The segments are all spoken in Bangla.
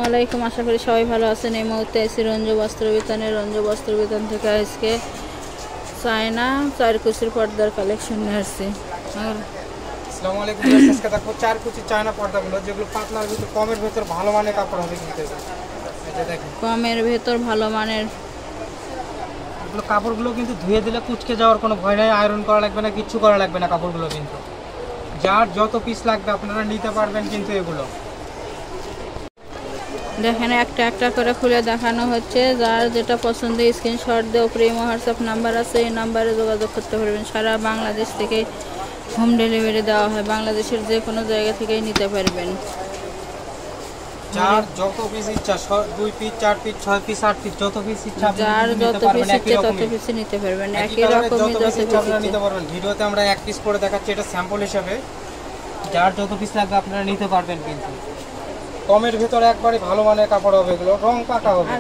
আলাইকুম, আশা করি সবাই ভালো আছেন। এই মুহূর্তে এসি রঞ্জু বস্ত্রবিতানে। রঞ্জু বস্ত্রবিতান থেকে আজকে চায়না চারকুচির পর্দার কালেকশন নিয়ে আসছি। আসসালামু আলাইকুম। আজকে দেখো চারকুচি চায়না পর্দাগুলো, যেগুলো পাতলার ভিতর কমের ভিতর ভালো মানের কাপড় হবে। কিন্তু এটা দেখেন কমের ভেতর ভালো মানের এগুলো কাপড়গুলো কিন্তু ধুয়ে দিলে কুচকে যাওয়ার কোনো ভয় নাই, আয়রন করা লাগবে না, কিচ্ছু করা লাগবে না। কাপড়গুলো কিন্তু যার যত পিস লাগবে আপনারা নিতে পারবেন। কিন্তু এগুলো দেখেন একটা একটা করে খুলে দেখানো হচ্ছে। যার যেটা পছন্দ স্ক্রিনশট দিয়ে উপরে হোয়াটসঅ্যাপ নাম্বার আছে, এই নাম্বারে যোগাযোগ করতে পারবেন। সারা বাংলাদেশ থেকে হোম ডেলিভারি দেওয়া হয়। বাংলাদেশের যে কোনো জায়গা থেকেই নিতে পারবেন। যার যত পিস ইচ্ছা, 2 পিস 4 পিস 6 পিস 8 পিস যত পিস ইচ্ছা যার যত পিস ইচ্ছা তত পিস নিতে পারবেন। একই রকমই যত পিস আপনারা নিতে পারবেন। ভিডিওতে আমরা এক পিস করে দেখাচ্ছি, এটা স্যাম্পল হিসেবে। যার যত পিস লাগবে আপনারা নিতে পারবেন। কিন্তু কমের ভিতরে একবারে ভালো মানের কাপড় হবে, এগুলো রং পাকা হবে।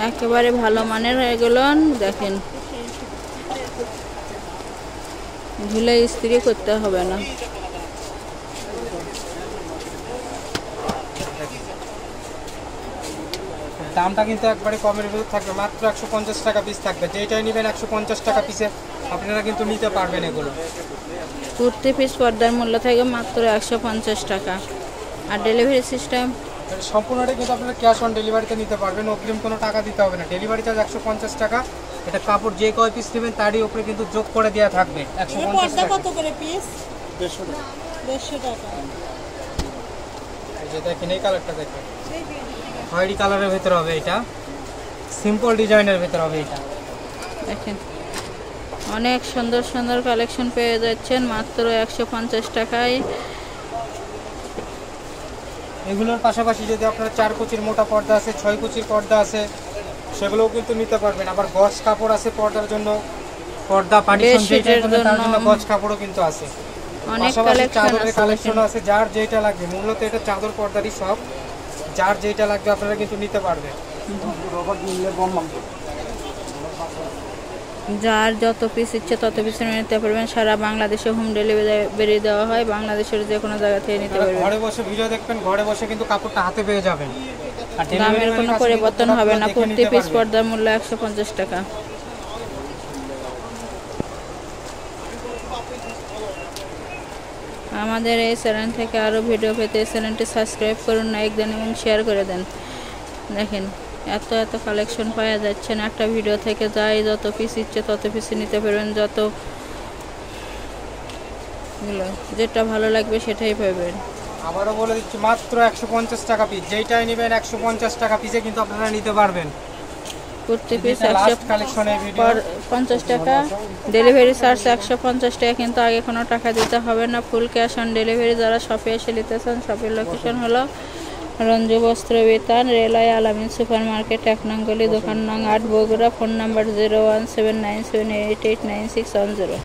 একেবারে ভালো মানের এগুলো দেখেন, ধুলে ইস্ত্রি করতে হবে না। দামটা কিন্তু একবারে কমের ভিতর থাকবে, মাত্র 150 টাকা পিস থাকবে। যেটাই নেবেন 150 টাকা পিসে আপনারা কিন্তু নিতে পারবেন। এগুলো কুর্তি পিস পর্দার মূল্য থাকে মাত্র 150 টাকা। আর ডেলিভারি সিস্টেম সম্পূর্ণটা কিন্তু আপনারা ক্যাশ অন ডেলিভারিতে নিতে পারবেন। অগ্রিম কোনো টাকা দিতে হবে না। ডেলিভারি চার্জ 150 টাকা। এটা কাপড় যে কয় পিস নেবেন তারই উপরে কিন্তু যোগ করে দেওয়া থাকবে। 150 টাকা। কত করে পিস? 150 টাকা। এই যে দেখেন এই কালারটা দেখেন, খয়েরি কালারের ভিতরে হবে। এটা সিম্পল ডিজাইনের ভিতরে হবে। এটা দেখেন অনেক সুন্দর সুন্দর কালেকশন পেয়ে যাচ্ছেন মাত্র 150 টাকায়। এগুলোর পাশাপাশি যদি আপনারা 4 কুচির মোটা পর্দা আছে, 6 কুচির পর্দা আছে, সেগুলোও কিন্তু নিতে পারবেন। আবার গজ কাপড় আছে পর্দার জন্য, পর্দা পার্টিশন যেটার জন্য তার জন্য গজ কাপড়ও কিন্তু আছে। অনেক চাদরের কালেকশন আছে। যার যেটা লাগবে, মূলত এটা চাদর পর্দারই সব। যার যেটা লাগবে আপনারা কিন্তু নিতে পারবেন। যার যত পিস ইচ্ছে তত পিস নিতে পারবেন। সারা বাংলাদেশে হোম ডেলিভারি দেওয়া হয়। বাংলাদেশের যে কোনো জায়গা থেকে নিতে পারবেন। ঘরে বসে ভিডিও দেখবেন, ঘরে বসে কিন্তু কাপড়টা হাতে পেয়ে যাবেন। আর দামের কোনো পরিবর্তন হবে না। প্রতি পিস পর্দার মূল্য 150 টাকা। আমাদের এই চ্যানেল থেকে আরও ভিডিও পেতে চ্যানেলটি সাবস্ক্রাইব করুন, লাইক দেন এবং শেয়ার করে দেন। দেখেন এত এত কালেকশন পাওয়া যাচ্ছে না একটা ভিডিও থেকে। যাই যত পিস ইচ্ছে তত পিস নিতে পারবেন। যেটা ভালো লাগবে সেটাই পাবেন। আবারও বলে দিচ্ছি, মাত্র 150 টাকা পিস। যেইটাই নেবেন 150 টাকা পিসে কিন্তু আপনারা নিতে পারবেন। প্রতি পিস 150 টাকা। ডেলিভারি চার্জ 150 টাকা। কিন্তু আগে কোনো টাকা দিতে হবে না, ফুল ক্যাশ অন ডেলিভারি। যারা শপে এসে নিতে চান, শপের লোকেশন হলো রঞ্জু বস্ত্রবিতান, রেলওয়ে আলামিন সুপার মার্কেট, 1 নং গলি, দোকান নং 8, বগুড়া। Phone number 01797889610।